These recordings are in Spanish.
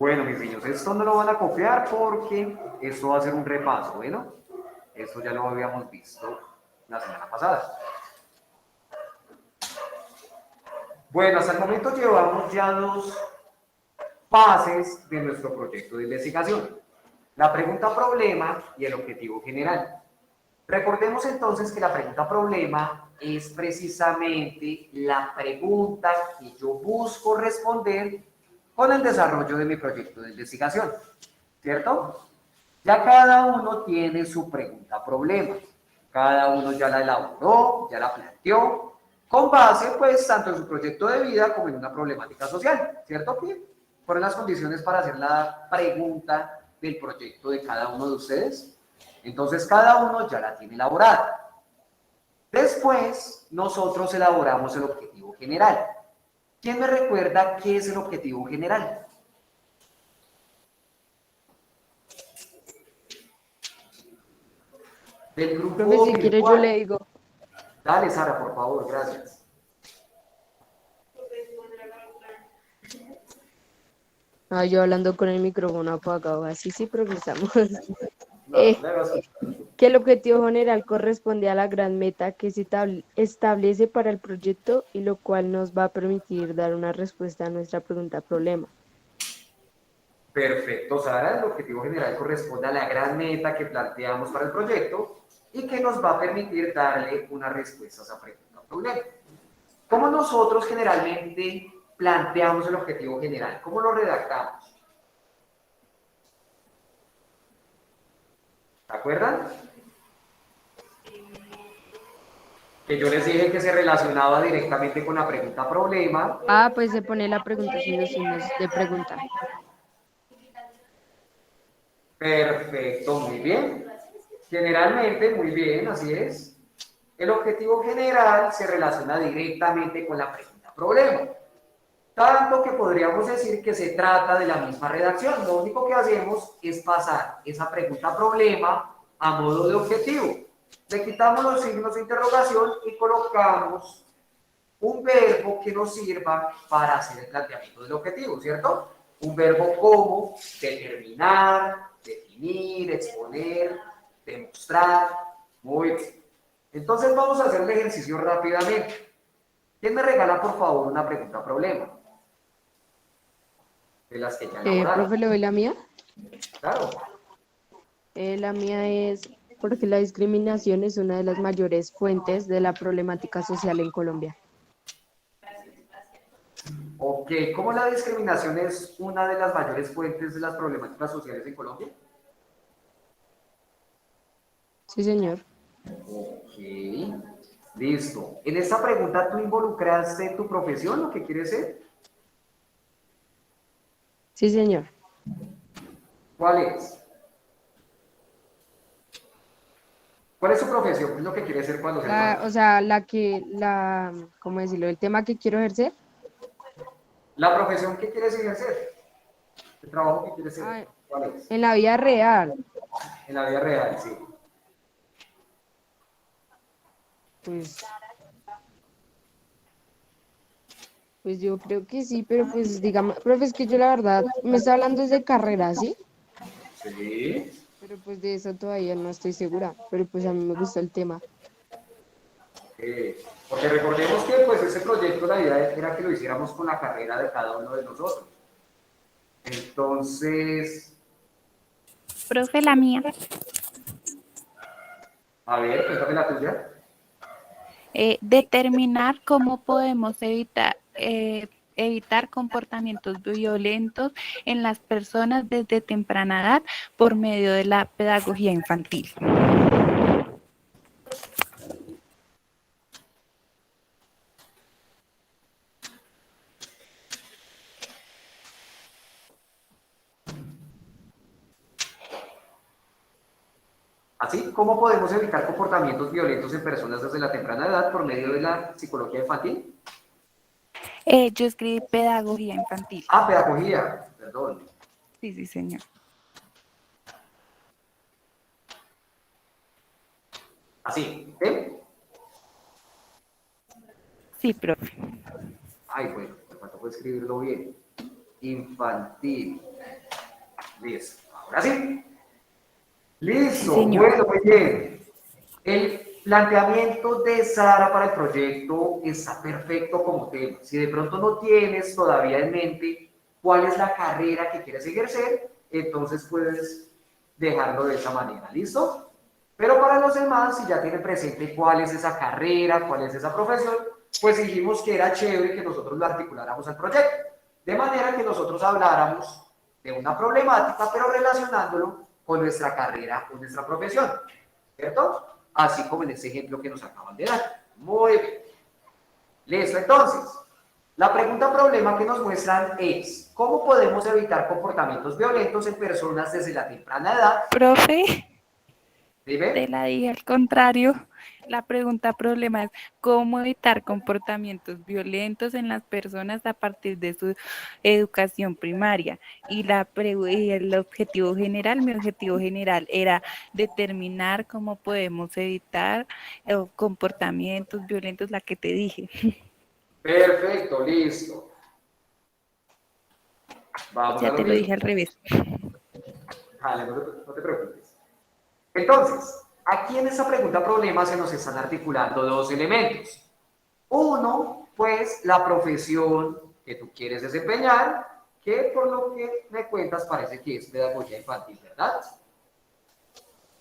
Bueno, mis niños, esto no lo van a copiar porque esto va a ser un repaso, ¿bueno? Esto ya lo habíamos visto la semana pasada. Bueno, hasta el momento llevamos ya dos fases de nuestro proyecto de investigación. La pregunta problema y el objetivo general. Recordemos entonces que la pregunta problema es precisamente la pregunta que yo busco responder con el desarrollo de mi proyecto de investigación, ¿cierto? Ya cada uno tiene su pregunta problema, cada uno ya la elaboró, ya la planteó, con base pues tanto en su proyecto de vida como en una problemática social, ¿cierto? Fueron las condiciones para hacer la pregunta del proyecto de cada uno de ustedes. Entonces cada uno ya la tiene elaborada. Después nosotros elaboramos el objetivo general. ¿Quién me recuerda qué es el objetivo general? Del Profe, grupo si quiere yo virtual. le digo. Dale, Sara, por favor, gracias. Yo hablando con el micrófono apagado, así sí progresamos. No, Eh, luego escucho. que el objetivo general corresponde a la gran meta que se establece para el proyecto y lo cual nos va a permitir dar una respuesta a nuestra pregunta problema. Perfecto, Sara, el objetivo general corresponde a la gran meta que planteamos para el proyecto y que nos va a permitir darle una respuesta a esa pregunta o problema. ¿Cómo nosotros generalmente planteamos el objetivo general? ¿Cómo lo redactamos? ¿Se acuerdan? Que yo les dije que se relacionaba directamente con la pregunta problema. Pues se pone la pregunta sin los signos de pregunta. Perfecto, muy bien. Generalmente, muy bien, así es. El objetivo general se relaciona directamente con la pregunta problema. Tanto que podríamos decir que se trata de la misma redacción. Lo único que hacemos es pasar esa pregunta problema a modo de objetivo. Le quitamos los signos de interrogación y colocamos un verbo que nos sirva para hacer el planteamiento del objetivo, ¿cierto? Un verbo como determinar, definir, exponer, demostrar. Muy bien. Entonces vamos a hacer el ejercicio rápidamente. ¿Quién me regala, por favor, una pregunta problema? De las que ya elaboraron. Profe, ¿le doy la mía? Claro. La mía es porque la discriminación es una de las mayores fuentes de la problemática social en Colombia. Ok, ¿cómo la discriminación es una de las mayores fuentes de las problemáticas sociales en Colombia? Sí, señor. Ok, listo. En esta pregunta tú involucraste tu profesión, lo que quieres ser. Sí, señor. ¿Cuál es? ¿Cuál es su profesión? ¿Qué es lo que quiere ser cuando sea grande? O sea, ¿cómo decirlo? El tema que quiero ejercer. La profesión que quieres ejercer. El trabajo que quieres hacer. Ah, ¿Cuál es? en la vida real, En la vida real, sí. pues, pues yo creo que sí, pero pues digamos, profe, es que yo la verdad, me está hablando de carrera, ¿sí? Sí. Pero pues de eso todavía no estoy segura, pero pues a mí me gusta el tema. Porque recordemos que pues ese proyecto, la idea era que lo hiciéramos con la carrera de cada uno de nosotros. Entonces, Profe, la mía. a ver, cuéntame la tuya. Determinar cómo podemos evitar comportamientos violentos en las personas desde temprana edad por medio de la pedagogía infantil. Así, ¿cómo podemos evitar comportamientos violentos en personas desde la temprana edad por medio de la psicología infantil? Yo escribí pedagogía infantil. Ah, pedagogía, perdón. Sí, sí, señor. Así, ¿eh? Sí, profe. Ay, bueno, me falta escribirlo bien. Infantil. Listo. Ahora sí. Sí, Listo. señor. Bueno, muy bien. El planteamiento de Sara para el proyecto está perfecto como tema. Si de pronto no tienes todavía en mente cuál es la carrera que quieres ejercer, entonces puedes dejarlo de esa manera. ¿Listo? Pero para los demás, si ya tienen presente cuál es esa carrera, cuál es esa profesión, pues dijimos que era chévere que nosotros lo articuláramos al proyecto. De manera que nosotros habláramos de una problemática, pero relacionándolo con nuestra carrera, con nuestra profesión. ¿Cierto? Así como en ese ejemplo que nos acaban de dar. Muy bien. Listo, entonces. La pregunta problema que nos muestran es, ¿cómo podemos evitar comportamientos violentos en personas desde la temprana edad? Profe, te Dime. la dije al contrario. La pregunta problema es cómo evitar comportamientos violentos en las personas a partir de su educación primaria. Y el objetivo general, mi objetivo general era determinar cómo podemos evitar comportamientos violentos, la que te dije. Perfecto, listo. Vamos a Ya lo te lo mismo. dije al revés. Vale, no te preocupes. Entonces, aquí en esta pregunta problema se nos están articulando dos elementos. Uno, pues la profesión que tú quieres desempeñar, que por lo que me cuentas parece que es pedagogía infantil, ¿verdad?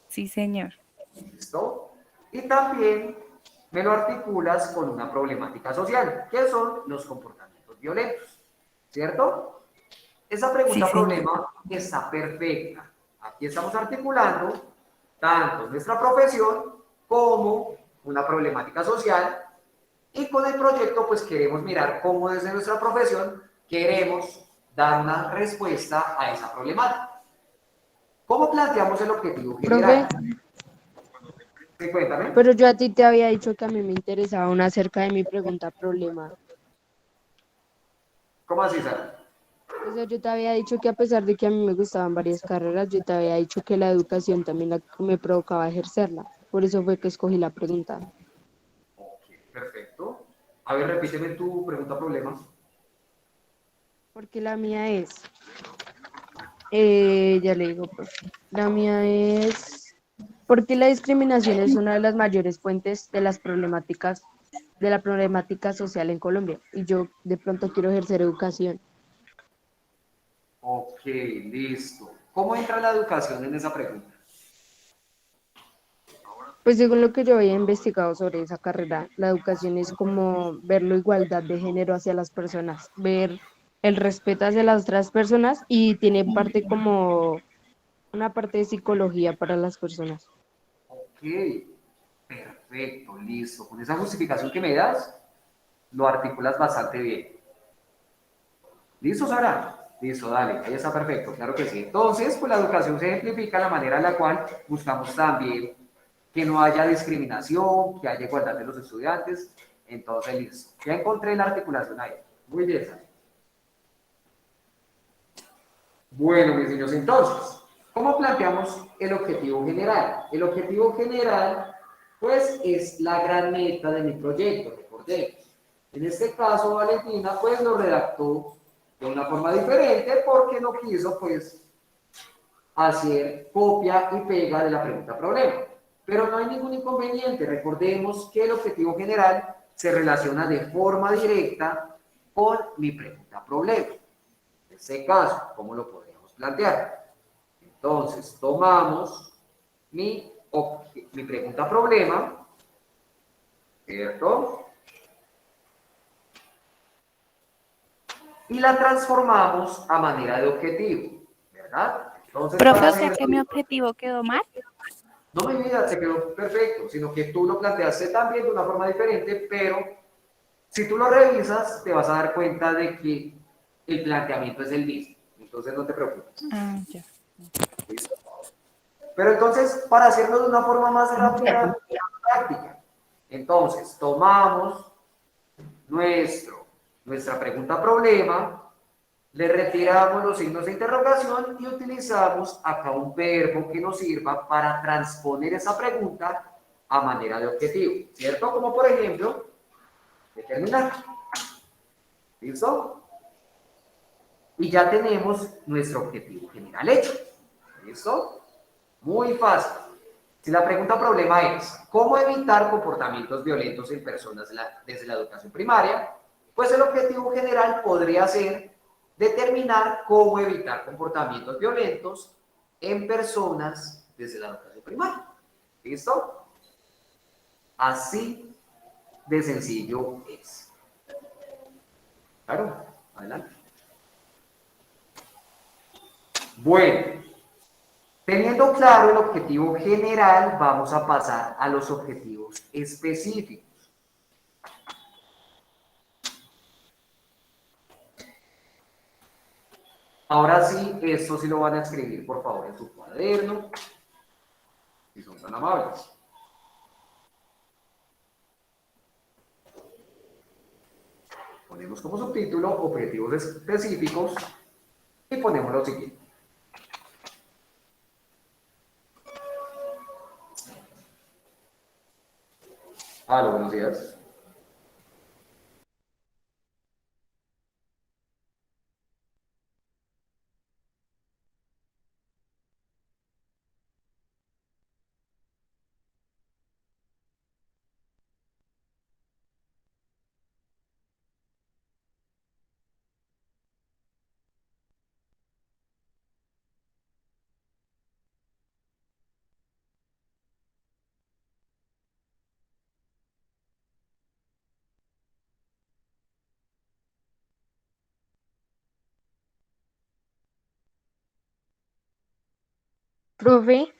Sí, señor. ¿Listo? Y también me lo articulas con una problemática social, que son los comportamientos violentos, ¿cierto? Esa Sí, pregunta señor. problema está perfecta. Aquí estamos articulando tanto nuestra profesión como una problemática social y con el proyecto pues queremos mirar cómo desde nuestra profesión queremos dar una respuesta a esa problemática. ¿Cómo planteamos el objetivo Profe, general? Sí, cuéntame. pero yo a ti te había dicho que a mí me interesaba una acerca de mi pregunta problema. ¿Cómo así, Sara? O sea, yo te había dicho que a pesar de que a mí me gustaban varias carreras, yo te había dicho que la educación también me provocaba ejercerla. Por eso fue que escogí la pregunta. Ok, perfecto. A ver, repíteme tu pregunta problema. Porque la mía es, ya le digo, profe, la mía es, ¿por qué la discriminación es una de las mayores fuentes de la problemática social en Colombia? Y yo de pronto quiero ejercer educación. Ok, listo. ¿Cómo entra la educación en esa pregunta? Pues según lo que yo había investigado sobre esa carrera, la educación es como ver la igualdad de género hacia las personas, ver el respeto hacia las otras personas y tiene parte como una parte de psicología para las personas. Ok, perfecto, listo. Con esa justificación que me das, lo articulas bastante bien. ¿Listo, Sara? Listo, dale, ahí está perfecto, claro que sí. Entonces, pues la educación se ejemplifica la manera en la cual buscamos también que no haya discriminación, que haya igualdad de los estudiantes. Entonces, listo. Ya encontré la articulación ahí. Muy bien, Sara. Bueno, mis niños, entonces, ¿cómo planteamos el objetivo general? El objetivo general, pues, es la gran meta de mi proyecto, recordemos. En este caso, Valentina, pues, lo redactó de una forma diferente porque no quiso, pues, hacer copia y pega de la pregunta problema. Pero no hay ningún inconveniente. Recordemos que el objetivo general se relaciona de forma directa con mi pregunta problema. En este caso, ¿cómo lo podríamos plantear? Entonces, tomamos mi pregunta problema, ¿cierto? Y la transformamos a manera de objetivo, ¿verdad? Entonces, Profe, para o sea hacerlo, que mi objetivo quedó mal. no me vida, te quedó perfecto, sino que tú lo planteaste también de una forma diferente, pero si tú lo revisas, te vas a dar cuenta de que el planteamiento es el mismo. Entonces, no te preocupes. Ah, ya. ¿Listo? Pero entonces, para hacerlo de una forma más rápida y práctica, entonces tomamos nuestra pregunta problema, le retiramos los signos de interrogación y utilizamos acá un verbo que nos sirva para transponer esa pregunta a manera de objetivo, ¿cierto? Como por ejemplo, determinar. ¿Listo? Y ya tenemos nuestro objetivo general hecho. ¿Listo? Muy fácil. Si la pregunta problema es, ¿cómo evitar comportamientos violentos en personas desde la educación primaria? Pues el objetivo general podría ser determinar cómo evitar comportamientos violentos en personas desde la educación primaria. ¿Listo? Así de sencillo es. Claro, adelante. Bueno, teniendo claro el objetivo general, vamos a pasar a los objetivos específicos. Ahora sí, esto sí lo van a escribir, por favor, en su cuaderno, si son tan amables. Ponemos como subtítulo objetivos específicos y ponemos lo siguiente. Hola, buenos días. Profe,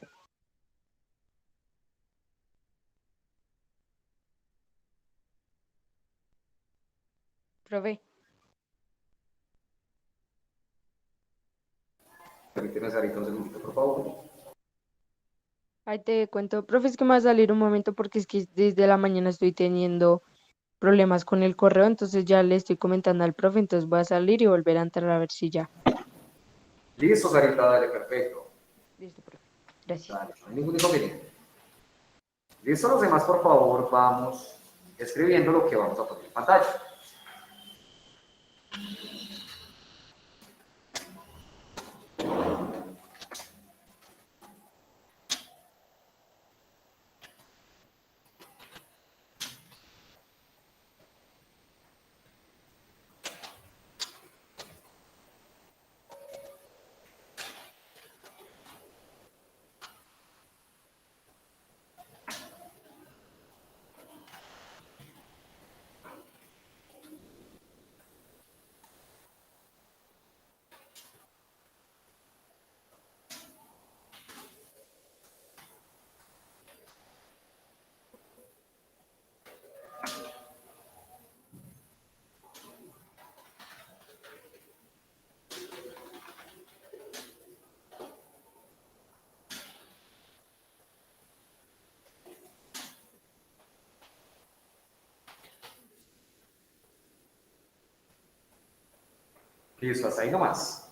profe, Permíteme, Sarita, un segundito, por favor. ahí te cuento. Profe, es que me va a salir un momento porque es que desde la mañana estoy teniendo problemas con el correo, entonces ya le estoy comentando al profe, entonces voy a salir y volver a entrar a ver si ya. Listo, Sarita, dale, perfecto. Listo, profe. Gracias. Dale, no hay ningún inconveniente. Listo, los demás, por favor, vamos escribiendo lo que vamos a poner en pantalla. Listo, hasta ahí nomás.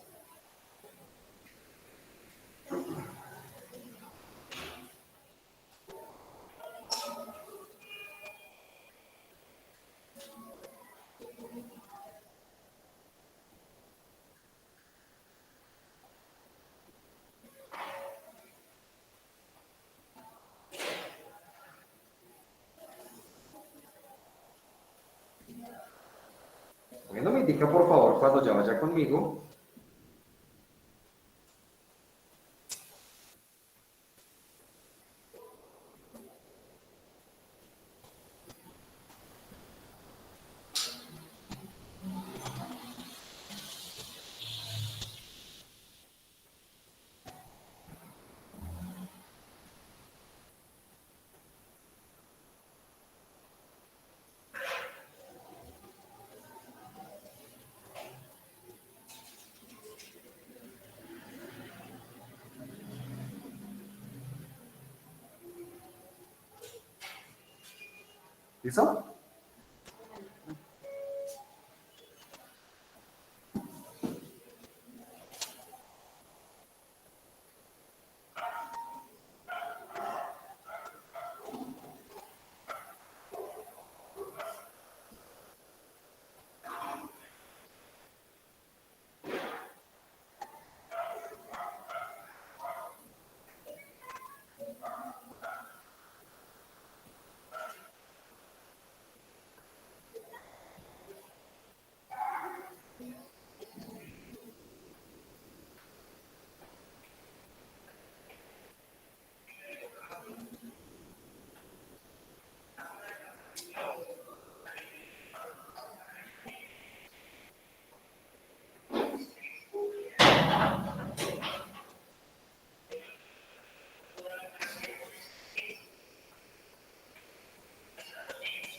Bueno, me indica, por favor, cuando ya vaya conmigo. ¿Listo?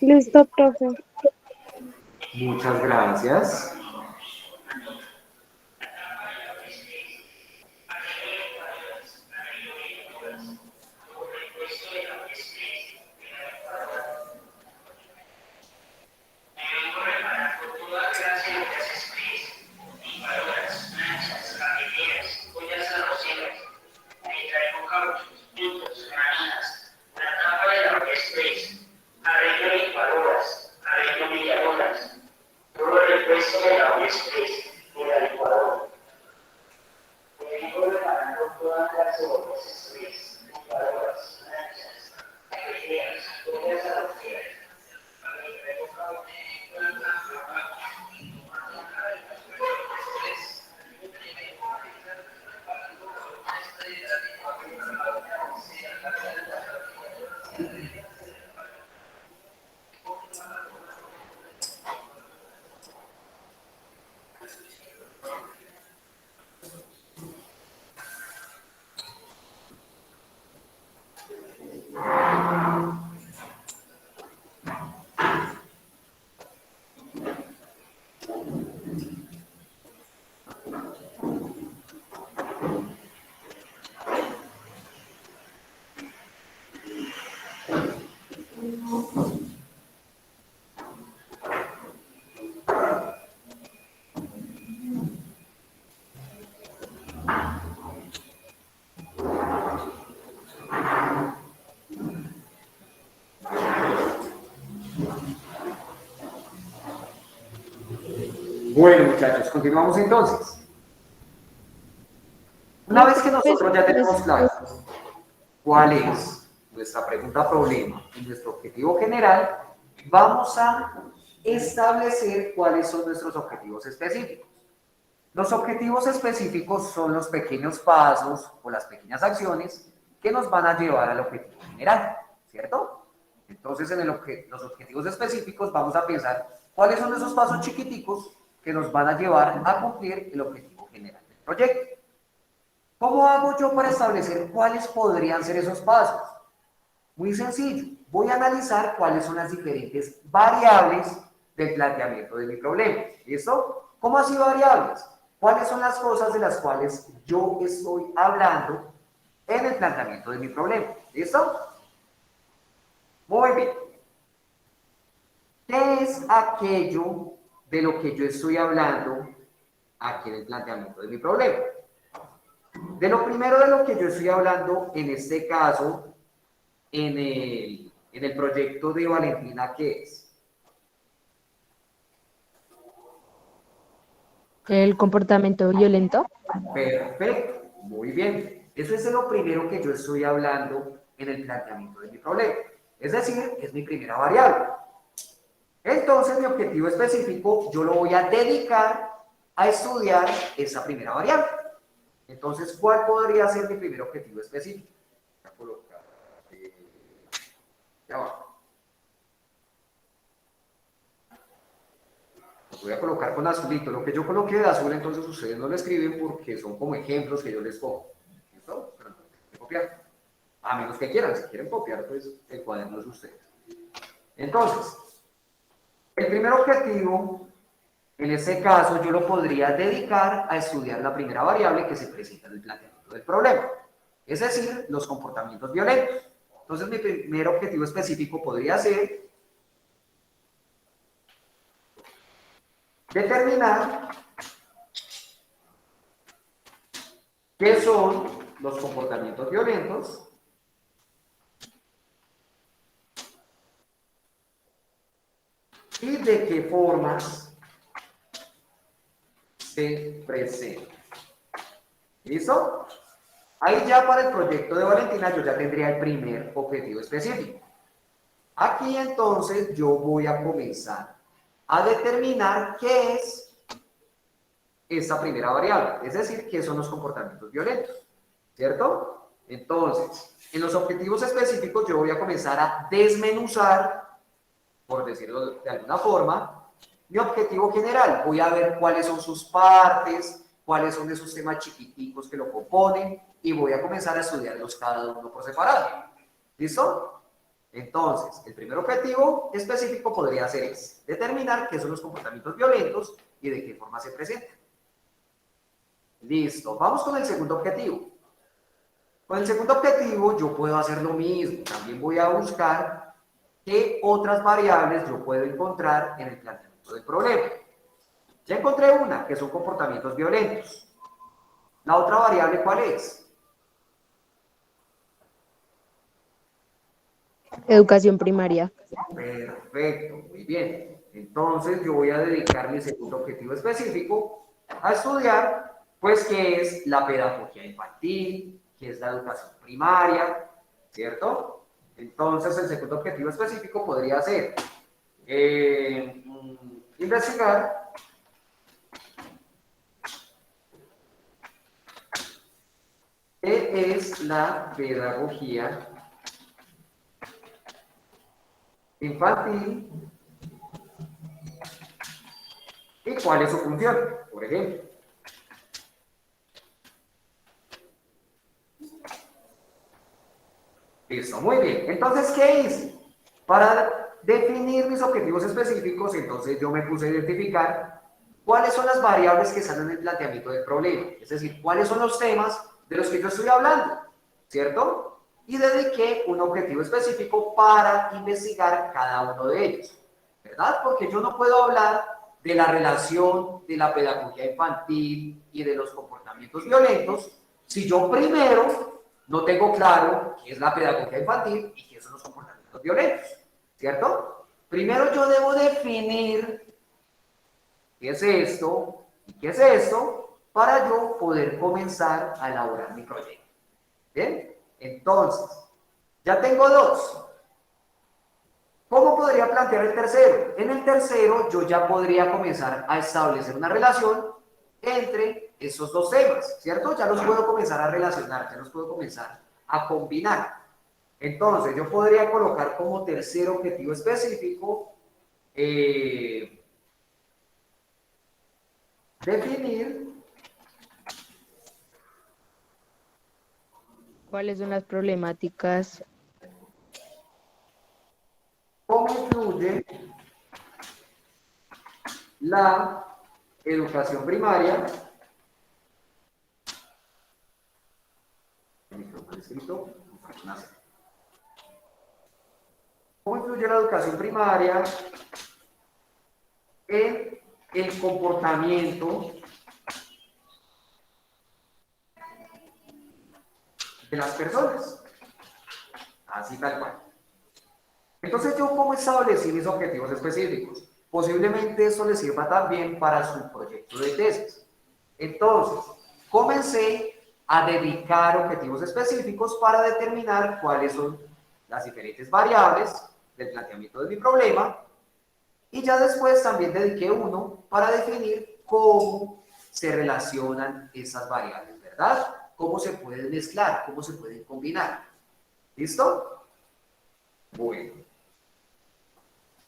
Listo, profe. Muchas gracias. Bueno, muchachos, continuamos entonces. Una vez que nosotros ya tenemos claro cuál es nuestra pregunta problema y nuestro objetivo general, vamos a establecer cuáles son nuestros objetivos específicos. Los objetivos específicos son los pequeños pasos o las pequeñas acciones que nos van a llevar al objetivo general, ¿cierto? Entonces, en los objetivos específicos vamos a pensar cuáles son esos pasos chiquiticos que nos van a llevar a cumplir el objetivo general del proyecto. ¿Cómo hago yo para establecer cuáles podrían ser esos pasos? Muy sencillo. Voy a analizar cuáles son las diferentes variables del planteamiento de mi problema. ¿Listo? ¿Cómo así variables? ¿Cuáles son las cosas de las cuales yo estoy hablando en el planteamiento de mi problema? ¿Listo? Muy bien. ¿Qué es aquello de lo que yo estoy hablando aquí en el planteamiento de mi problema? De lo primero de lo que yo estoy hablando, en este caso, en el proyecto de Valentina, ¿qué es? El comportamiento violento. Perfecto, muy bien. Eso es de lo primero que yo estoy hablando en el planteamiento de mi problema. Es decir, es mi primera variable. Entonces, mi objetivo específico, yo lo voy a dedicar a estudiar esa primera variable. Entonces, ¿cuál podría ser mi primer objetivo específico? Voy a colocar, ya va. Lo voy a colocar con azulito. Lo que yo coloqué de azul, entonces ustedes no lo escriben porque son como ejemplos que yo les pongo. ¿Listo? Pero no tienen que copiar. A menos que quieran. Si quieren copiar, pues el cuaderno es de ustedes. Entonces, el primer objetivo, en este caso, yo lo podría dedicar a estudiar la primera variable que se presenta en el planteamiento del problema. Es decir, los comportamientos violentos. Entonces, mi primer objetivo específico podría ser determinar qué son los comportamientos violentos y de qué formas se presentan. ¿Listo? Ahí ya para el proyecto de Valentina yo ya tendría el primer objetivo específico. Aquí entonces yo voy a comenzar a determinar qué es esta primera variable, es decir, qué son los comportamientos violentos, ¿cierto? Entonces, en los objetivos específicos yo voy a comenzar a desmenuzar, por decirlo de alguna forma, mi objetivo general. Voy a ver cuáles son sus partes, cuáles son esos temas chiquiticos que lo componen y voy a comenzar a estudiarlos cada uno por separado. ¿Listo? Entonces, el primer objetivo específico podría ser ese, determinar qué son los comportamientos violentos y de qué forma se presentan. Listo, vamos con el segundo objetivo. Con el segundo objetivo yo puedo hacer lo mismo, también voy a buscar qué otras variables yo puedo encontrar en el planteamiento del problema. Ya encontré una, que son comportamientos violentos. La otra variable, ¿cuál es? Educación primaria. Perfecto, muy bien. Entonces yo voy a dedicar mi segundo objetivo específico a estudiar, pues, qué es la pedagogía infantil, qué es la educación primaria, ¿cierto? Entonces el segundo objetivo específico podría ser investigar qué es la pedagogía infantil y cuál es su función, por ejemplo. Listo, muy bien. Entonces, ¿qué hice? Para definir mis objetivos específicos, entonces yo me puse a identificar cuáles son las variables que están en el planteamiento del problema, es decir, cuáles son los temas de los que yo estoy hablando, ¿cierto? Y dediqué un objetivo específico para investigar cada uno de ellos, ¿verdad? Porque yo no puedo hablar de la relación de la pedagogía infantil y de los comportamientos violentos si yo primero no tengo claro qué es la pedagogía infantil y qué son los comportamientos violentos, ¿cierto? Primero yo debo definir qué es esto y qué es esto para yo poder comenzar a elaborar mi proyecto. ¿Bien? Entonces, ya tengo dos. ¿Cómo podría plantear el tercero? En el tercero yo ya podría comenzar a establecer una relación entre esos dos temas, ¿cierto? Ya los puedo comenzar a relacionar, ya los puedo comenzar a combinar. Entonces, yo podría colocar como tercer objetivo específico definir ¿Cuáles son las problemáticas? cómo influye la educación primaria, cómo influye la educación primaria en el comportamiento de las personas, así tal cual. Entonces, ¿yo cómo establecí mis objetivos específicos? Posiblemente eso les sirva también para su proyecto de tesis. Entonces, comencé a dedicar objetivos específicos para determinar cuáles son las diferentes variables del planteamiento de mi problema, y ya después también dediqué uno para definir cómo se relacionan esas variables, ¿verdad? Cómo se pueden mezclar, cómo se pueden combinar. ¿Listo? Bueno.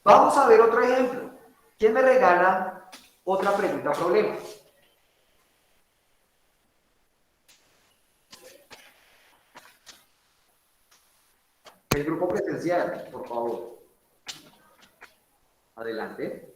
Vamos a ver otro ejemplo. ¿Quién me regala otra pregunta problema? El grupo presencial, por favor. Adelante.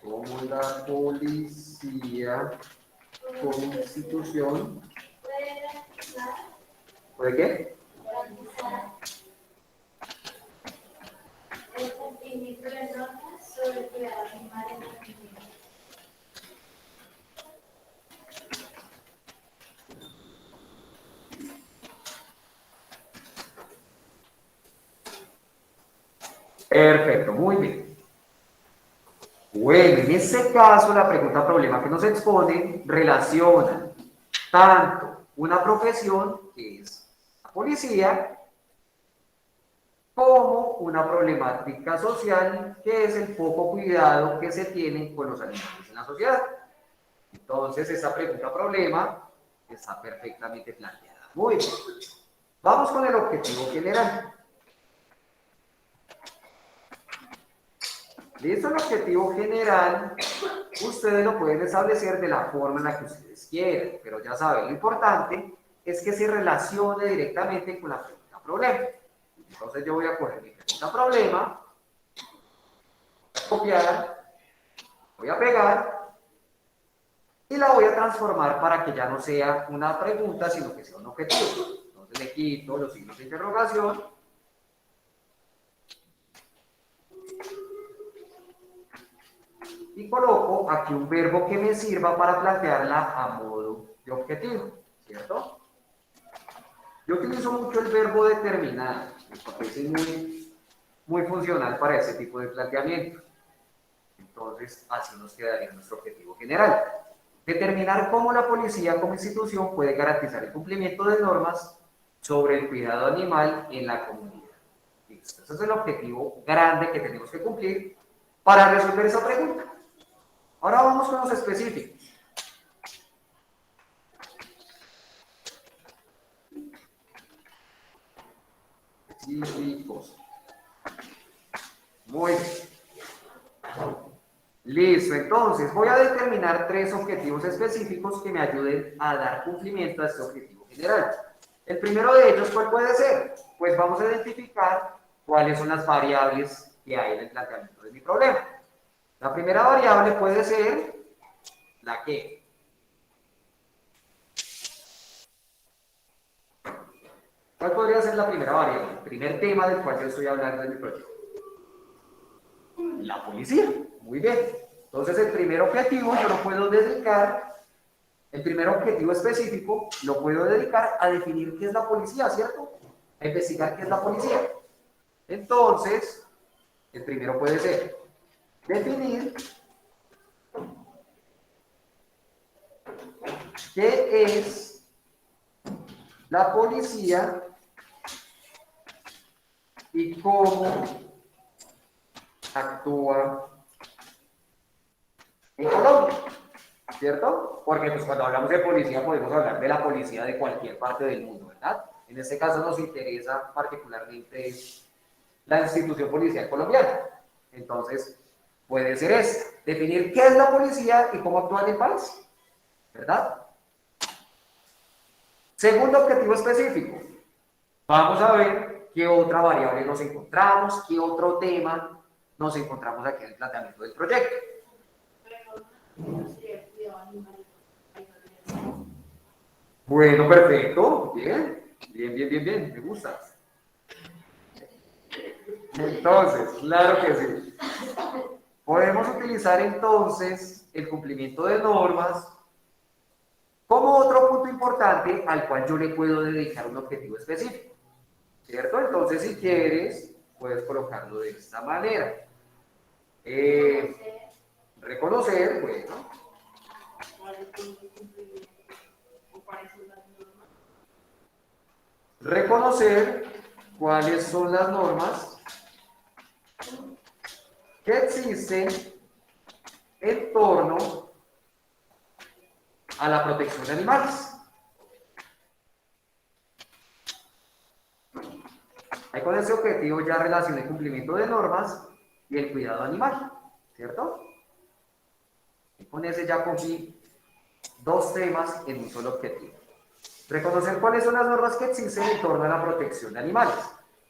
Como la policía como institución. ¿Puede qué? El cumplimiento de normas sobre cuidado animal en la comunidad. Perfecto, muy bien. Bueno, en este caso la pregunta problema que nos expone relaciona tanto una profesión, que es la policía, como una problemática social, que es el poco cuidado que se tiene con los animales en la sociedad. Entonces, esa pregunta problema está perfectamente planteada. Muy bien. Vamos con el objetivo general. Listo, el objetivo general, ustedes lo pueden establecer de la forma en la que ustedes quieran, pero ya saben, lo importante es que se relacione directamente con la pregunta problema. Entonces yo voy a coger mi pregunta problema, copiar, voy a pegar y la voy a transformar para que ya no sea una pregunta, sino que sea un objetivo. Entonces le quito los signos de interrogación. Y coloco aquí un verbo que me sirva para plantearla a modo de objetivo, ¿cierto? Yo utilizo mucho el verbo determinar, me parece muy funcional para ese tipo de planteamiento. Entonces, así nos quedaría nuestro objetivo general. Determinar cómo la policía como institución puede garantizar el cumplimiento de normas sobre el cuidado animal en la comunidad. Listo. Ese es el objetivo grande que tenemos que cumplir para resolver esa pregunta. Ahora vamos con los específicos. Específicos. Muy bien. Listo, entonces voy a determinar 3 objetivos específicos que me ayuden a dar cumplimiento a este objetivo general. El primero de ellos, ¿cuál puede ser? Pues vamos a identificar cuáles son las variables que hay en el planteamiento de mi problema. La primera variable puede ser la que. ¿Cuál podría ser la primera variable? El primer tema del cual yo estoy hablando en mi proyecto. La policía. Muy bien. Entonces el primer objetivo yo lo puedo dedicar, el primer objetivo específico lo puedo dedicar a definir qué es la policía, ¿cierto? A investigar qué es la policía. Entonces, el primero puede ser definir qué es la policía y cómo actúa en Colombia, ¿cierto? Porque pues cuando hablamos de policía podemos hablar de la policía de cualquier parte del mundo, ¿verdad? En este caso nos interesa particularmente la institución policial colombiana. Entonces, puede ser eso, definir qué es la policía y cómo actúa en el país, ¿verdad? Segundo objetivo específico. Vamos a ver qué otra variable nos encontramos, qué otro tema nos encontramos aquí en el planteamiento del proyecto. Bueno, perfecto. Bien, me gusta. Entonces, claro que sí. Podemos utilizar entonces el cumplimiento de normas como otro punto importante al cual yo le puedo dedicar un objetivo específico, ¿cierto? Entonces, si quieres, puedes colocarlo de esta manera. Reconocer, bueno. Reconocer cuáles son las normas que existen en torno a la protección de animales. Ahí con ese objetivo ya relacioné el cumplimiento de normas y el cuidado animal, ¿cierto? Y con ese ya cogí 2 temas en un solo objetivo. Reconocer cuáles son las normas que existen en torno a la protección de animales.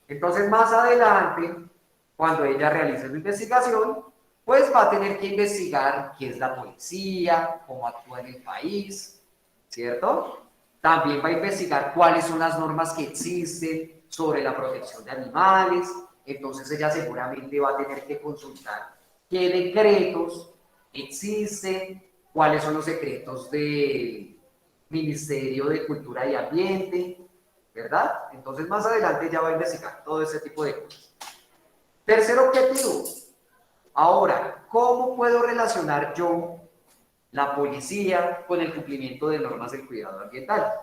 Entonces, más adelante, cuando ella realice su investigación, pues va a tener que investigar qué es la policía, cómo actúa en el país, ¿cierto? También va a investigar cuáles son las normas que existen sobre la protección de animales. Entonces, ella seguramente va a tener que consultar qué decretos existen, cuáles son los decretos del Ministerio de Cultura y Ambiente, ¿verdad? Entonces, más adelante ya va a investigar todo ese tipo de cosas. Tercer objetivo. Ahora, ¿cómo puedo relacionar yo la policía con el cumplimiento de normas del cuidado ambiental?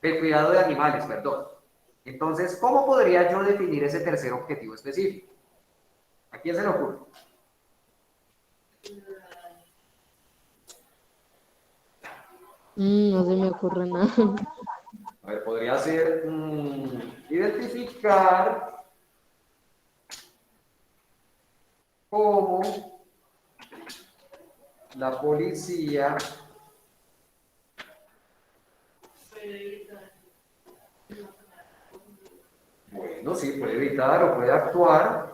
El cuidado de animales, perdón. Entonces, ¿cómo podría yo definir ese tercer objetivo específico? ¿A quién se le ocurre? No se me ocurre nada. A ver, podría ser identificar cómo la policía bueno, sí, puede evitar o puede actuar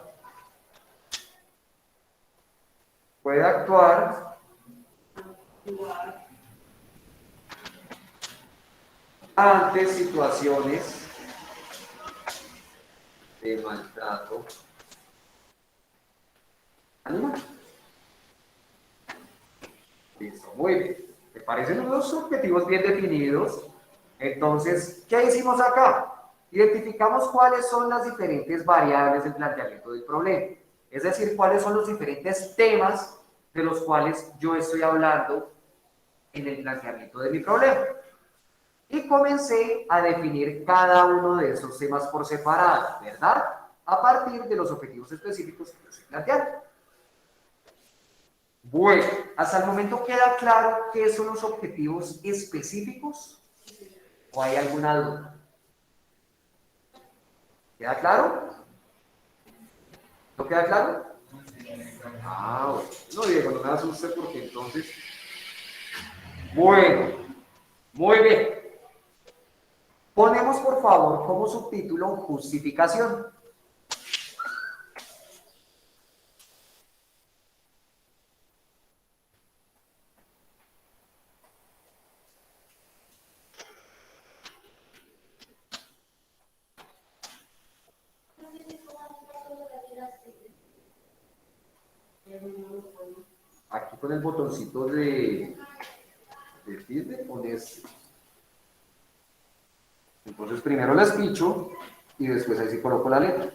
ante situaciones de maltrato animal. Listo, muy bien. ¿Te parecen unos objetivos bien definidos? Entonces, ¿qué hicimos acá? Identificamos cuáles son las diferentes variables del planteamiento del problema. Es decir, cuáles son los diferentes temas de los cuales yo estoy hablando en el planteamiento de mi problema. Y comencé a definir cada uno de esos temas por separado, ¿verdad? A partir de los objetivos específicos que yo estoy planteando. Bueno, hasta el momento queda claro qué son los objetivos específicos o hay alguna duda. ¿Queda claro? ¿No queda claro? Ah, bueno. No, Diego, no me asuste porque entonces... Bueno, muy bien. Ponemos por favor como subtítulo justificación. Aquí con el botoncito de tilde pones. Entonces primero la espicho y después ahí sí coloco la letra.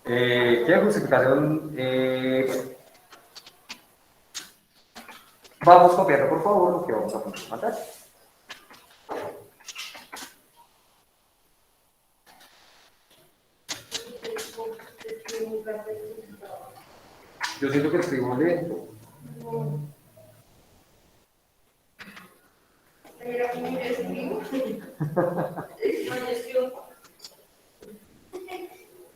¿Qué justificación? Vamos copiando por favor lo que vamos a poner en pantalla. Yo siento que escribo lento. Pero como yo escribo, no, yo escribo,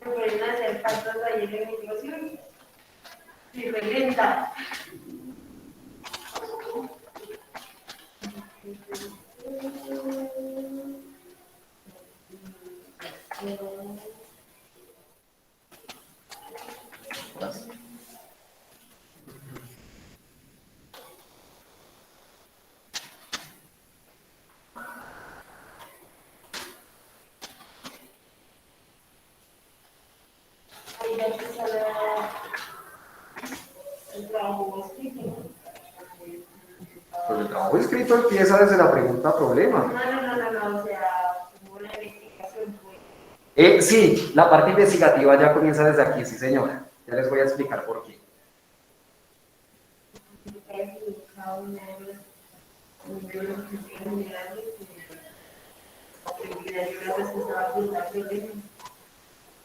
me pueden hacer faltas ahí en la migración. Sí, fue lenta. Ahí ya empieza el trabajo escrito. Pues el trabajo escrito empieza desde la pregunta-problema. No, o sea, como la investigación fue. Sí, la parte investigativa ya comienza desde aquí, sí señora. Ya les voy a explicar por qué.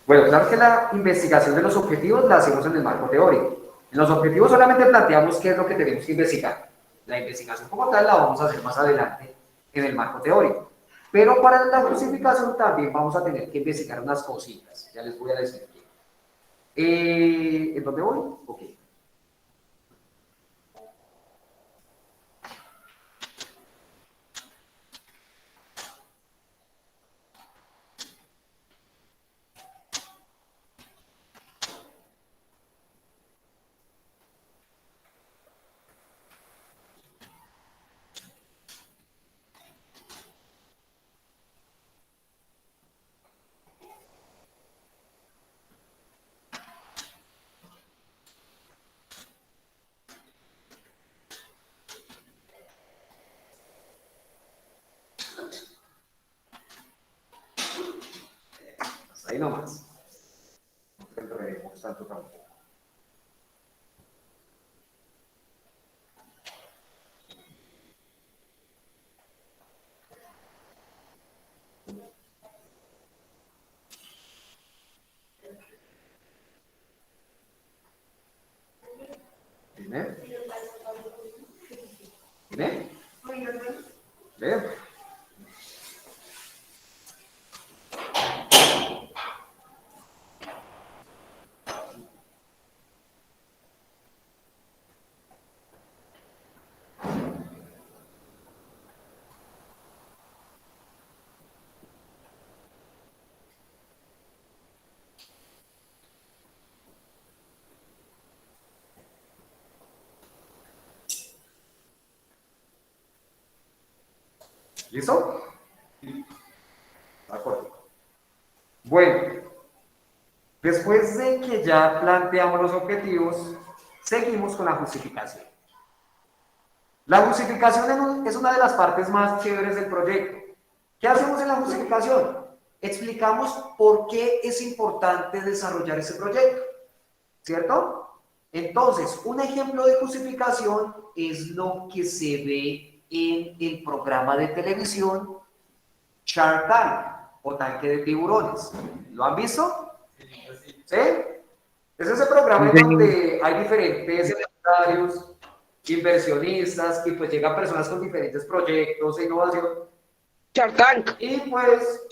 Bueno, claro que la investigación de los objetivos la hacemos en el marco teórico. En los objetivos solamente planteamos qué es lo que tenemos que investigar. La investigación como tal la vamos a hacer más adelante en el marco teórico. Pero para la justificación también vamos a tener que investigar unas cositas. Ya les voy a decir qué. ¿En dónde voy? Ok. Hasta ahí nomás. No nos enredemos tanto tampoco. ¿Dime? ¿Dime? ¿Ven? ¿Listo? De acuerdo. Bueno, después de que ya planteamos los objetivos, seguimos con la justificación. La justificación es una de las partes más chéveres del proyecto. ¿Qué hacemos en la justificación? Explicamos por qué es importante desarrollar ese proyecto, ¿cierto? Entonces, un ejemplo de justificación es lo que se ve en el programa de televisión Shark Tank o Tanque de Tiburones. ¿Lo han visto? ¿Sí? Es ese programa en donde hay diferentes empresarios, inversionistas y pues llegan personas con diferentes proyectos e innovación. Shark Tank. Y pues,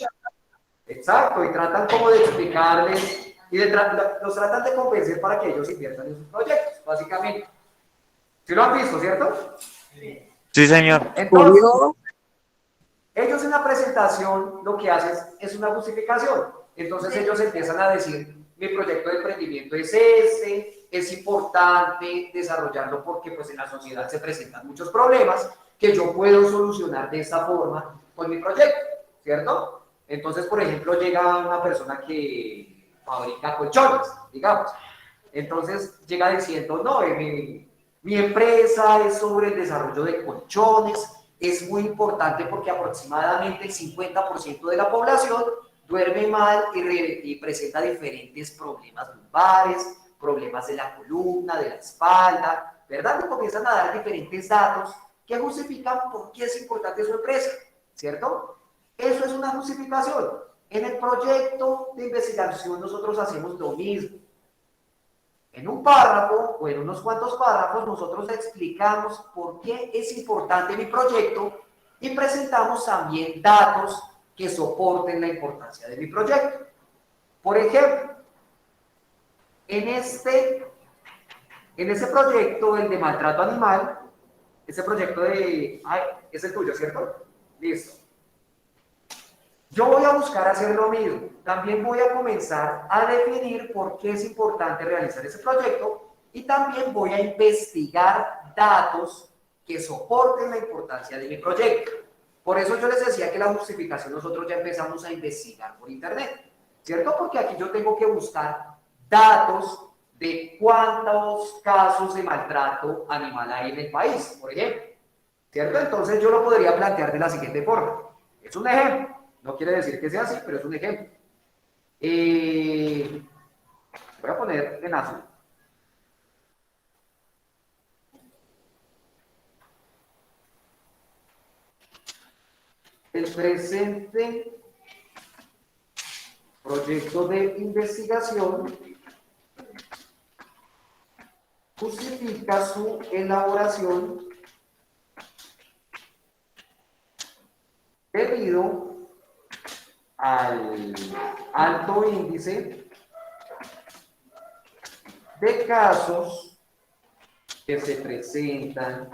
exacto, y tratan como de explicarles y los tratan de convencer para que ellos inviertan en sus proyectos, básicamente. ¿Sí lo han visto, cierto? Sí, señor. Entonces, ellos en la presentación lo que hacen es una justificación. Entonces ellos empiezan a decir, mi proyecto de emprendimiento es este, es importante desarrollarlo porque pues en la sociedad se presentan muchos problemas que yo puedo solucionar de esta forma con mi proyecto, ¿cierto? Entonces, por ejemplo, llega una persona que fabrica colchones, digamos. Entonces llega diciendo, no, mi empresa es sobre el desarrollo de colchones, es muy importante porque aproximadamente el 50% de la población duerme mal y presenta diferentes problemas lumbares, problemas de la columna, de la espalda, ¿verdad? Y comienzan a dar diferentes datos que justifican por qué es importante su empresa, ¿cierto? Eso es una justificación. En el proyecto de investigación nosotros hacemos lo mismo. En un párrafo o en unos cuantos párrafos nosotros explicamos por qué es importante mi proyecto y presentamos también datos que soporten la importancia de mi proyecto. Por ejemplo, en ese proyecto, el de maltrato animal, ese proyecto de... Ay, es el tuyo, ¿cierto? Listo. Yo voy a buscar hacer lo mismo. También voy a comenzar a definir por qué es importante realizar ese proyecto y también voy a investigar datos que soporten la importancia de mi proyecto. Por eso yo les decía que la justificación nosotros ya empezamos a investigar por internet, ¿cierto? Porque aquí yo tengo que buscar datos de cuántos casos de maltrato animal hay en el país, por ejemplo, ¿cierto? Entonces yo lo podría plantear de la siguiente forma. Es un ejemplo. No quiere decir que sea así, pero es un ejemplo. Voy a poner en azul. El presente proyecto de investigación justifica su elaboración debido al alto índice de casos que se presentan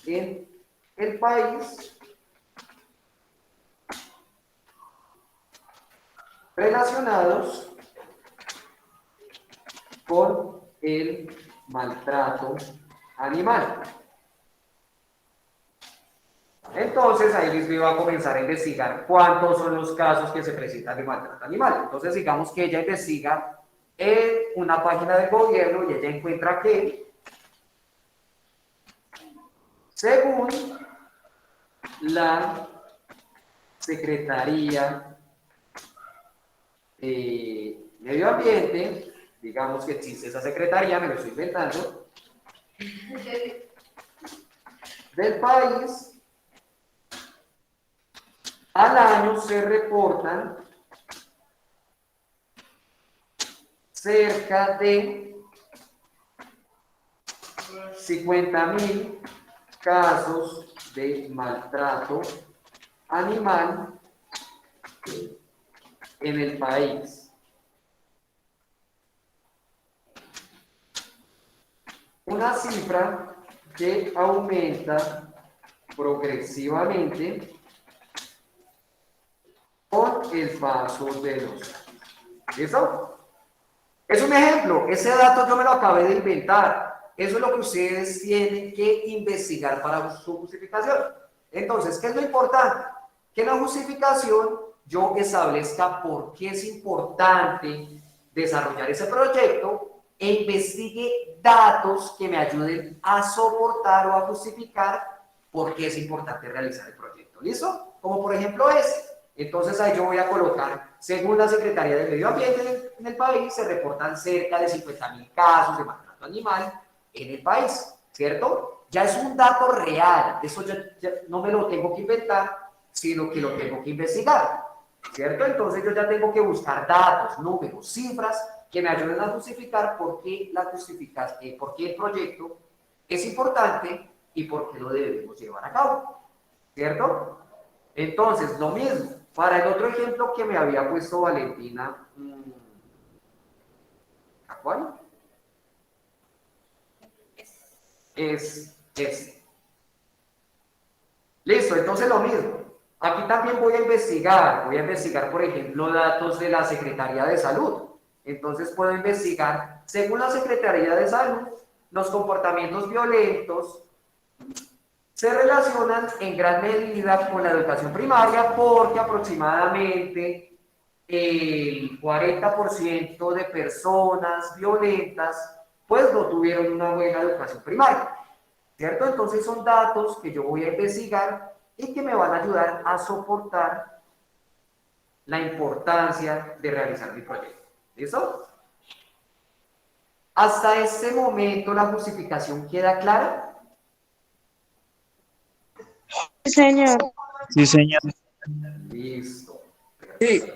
en el país relacionados con el maltrato animal. Entonces ahí les va a comenzar a investigar cuántos son los casos que se presentan de maltrato animal. Entonces digamos que ella investiga en una página del gobierno y ella encuentra que según la Secretaría de Medio Ambiente, digamos que existe esa secretaría, me lo estoy inventando, del país, al año se reportan cerca de 50.000 casos de maltrato animal en el país. Una cifra que aumenta progresivamente con el paso de los años. ¿Listo? Es un ejemplo, ese dato yo me lo acabé de inventar. Eso es lo que ustedes tienen que investigar para su justificación. Entonces, ¿qué es lo importante? Que en la justificación yo establezca por qué es importante desarrollar ese proyecto e investigue datos que me ayuden a soportar o a justificar por qué es importante realizar el proyecto. ¿Listo? Como por ejemplo Entonces ahí yo voy a colocar, según la Secretaría del Medio Ambiente en el país, se reportan cerca de 50.000 casos de maltrato animal en el país, ¿cierto? Ya es un dato real, eso ya no me lo tengo que inventar, sino que lo tengo que investigar, ¿cierto? Entonces yo ya tengo que buscar datos, números, cifras que me ayuden a justificar por qué por qué el proyecto es importante y por qué lo debemos llevar a cabo, ¿cierto? Entonces, lo mismo, para el otro ejemplo que me había puesto Valentina, ¿a cuál? Es este. Listo, entonces lo mismo. Aquí también voy a investigar, por ejemplo, datos de la Secretaría de Salud. Entonces puedo investigar, según la Secretaría de Salud, los comportamientos violentos se relacionan en gran medida con la educación primaria porque aproximadamente el 40% de personas violentas pues no tuvieron una buena educación primaria, ¿cierto? Entonces son datos que yo voy a investigar y que me van a ayudar a soportar la importancia de realizar mi proyecto. ¿Listo? Hasta este momento la justificación queda clara. Sí, señor. Sí, señor. Listo. Sí.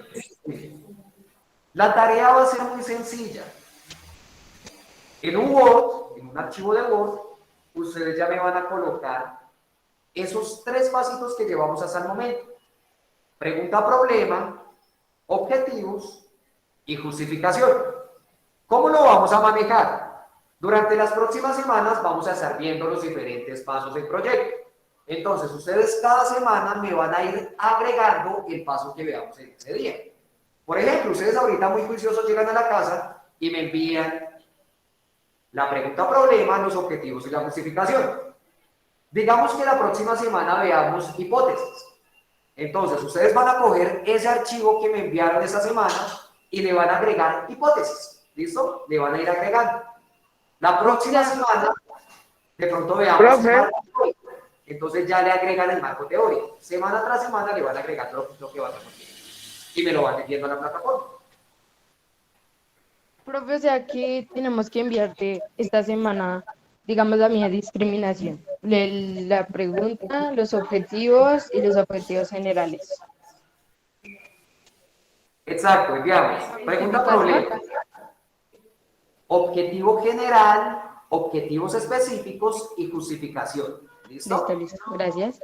La tarea va a ser muy sencilla. En un Word, en un archivo de Word, ustedes ya me van a colocar esos 3 pasitos que llevamos hasta el momento. Pregunta, problema, objetivos y justificación. ¿Cómo lo vamos a manejar? Durante las próximas semanas vamos a estar viendo los diferentes pasos del proyecto. Entonces, ustedes cada semana me van a ir agregando el paso que veamos en ese día. Por ejemplo, ustedes ahorita muy juiciosos llegan a la casa y me envían la pregunta problema, los objetivos y la justificación. Digamos que la próxima semana veamos hipótesis. Entonces, ustedes van a coger ese archivo que me enviaron esta semana y le van a agregar hipótesis. ¿Listo? Le van a ir agregando. La próxima semana, de pronto veamos marco teórico. Entonces ya le agregan el marco teórico. Semana tras semana le van agregando lo que van a conseguir. Y me lo van enviando a la plataforma. Profe, o sea que tenemos que enviarte esta semana, digamos, la mía discriminación. La pregunta, los objetivos y los objetivos generales. Exacto, enviamos. Pregunta problema. Objetivo general, objetivos específicos y justificación. ¿Listo? Listo, listo. Gracias.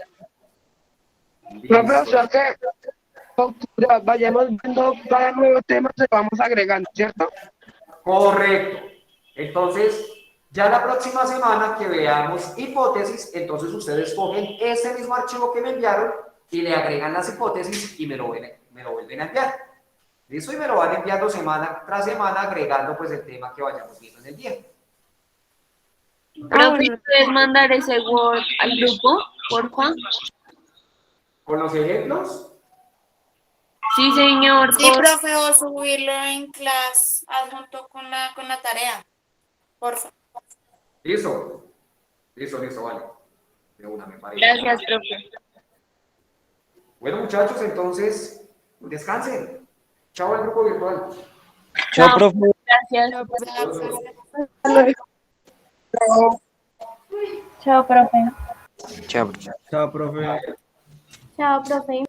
Profe, o sea que vayamos viendo cada nuevo tema, se vamos agregando, ¿cierto? Correcto. Entonces, ya la próxima semana que veamos hipótesis, entonces ustedes cogen ese mismo archivo que me enviaron y le agregan las hipótesis y me lo vuelven a enviar. ¿Listo? Y me lo van enviando semana tras semana agregando pues el tema que vayamos viendo en el día. Profe, ¿puedes mandar ese Word al grupo, porfa? ¿Con los ejemplos? Sí, señor. Sí, profe, o subirlo en clase adjunto con la tarea. Porfa. Listo, vale. De una, me parece. Gracias, profe. Bueno, muchachos, entonces, descansen. Chao al grupo virtual. Chao, profe. Gracias. Chao, profe. Chao. Chao, profe. Chao, profe.